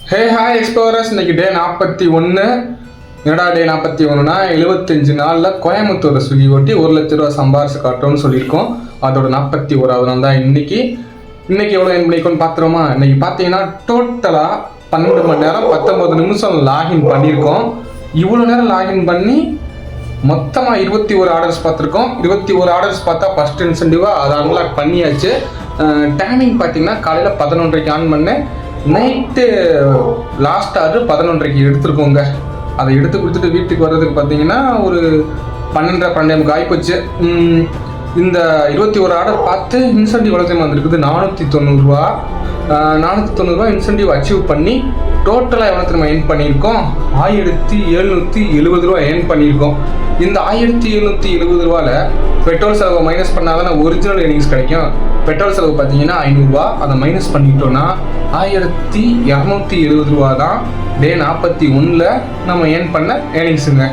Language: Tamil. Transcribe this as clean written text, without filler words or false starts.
ஹே ஹாய் எக்ஸ்ப்ளோரர்ஸ், இன்னைக்கு டே 41. என்னடா டே 41னா 75 நாளில் கோயம்புத்தூரை சுற்றி ஓட்டி 1,00,000 ரூபா சம்பாரிச்சு காட்டுறோம்னு சொல்லியிருக்கோம். அதோட 41வது நாள் தான் இன்னைக்கு எவ்வளோ என் பண்ணிக்கோன்னு பார்த்துருமா. இன்னைக்கு பார்த்தீங்கன்னா டோட்டலாக 12 மணி நேரம் 19 நிமிஷம் லாகின் பண்ணியிருக்கோம். இவ்வளோ நேரம் லாகின் பண்ணி மொத்தமாக 21 ஆர்டர்ஸ் பார்த்துருக்கோம். 21 ஆர்டர்ஸ் பார்த்தா ஃபஸ்ட் இன்சென்டிவாக அதை அன்லாக் பண்ணியாச்சு. டைமிங் பார்த்தீங்கன்னா காலையில் 11:30க்கு ஆன் பண்ணேன். நைட்டு லாஸ்ட் ஆர்டர் 11:30க்கு எடுத்துருக்கோங்க. அதை எடுத்து கொடுத்துட்டு வீட்டுக்கு வர்றதுக்கு பார்த்தீங்கன்னா ஒரு 12:30 ஆகிப்போச்சு. இந்த 21 ஆர்டர் பார்த்து இன்சென்டிவ் வளர்த்து வந்துருக்குது 490 ரூபா. 490 ரூபா இன்சென்டிவ் அச்சீவ் பண்ணி டோட்டலாக எவ்வளோ திரும்ப ஏர்ன் பண்ணியிருக்கோம்? 1770 ரூபா ஏர்ன் பண்ணியிருக்கோம். இந்த 1770 ரூபாவில் பெட்ரோல் செலவை மைனஸ் பண்ணால் தான் ஒரிஜினல் ஏர்னிங்ஸ் கிடைக்கும். பெட்ரோல் செலவு பார்த்தீங்கன்னா 500 ரூபா. அதை மைனஸ் பண்ணிட்டோன்னா 1270 ரூபா தான் டே 41ல் நம்ம ஏர்ன் பண்ண ஏர்னிங்ஸுங்க.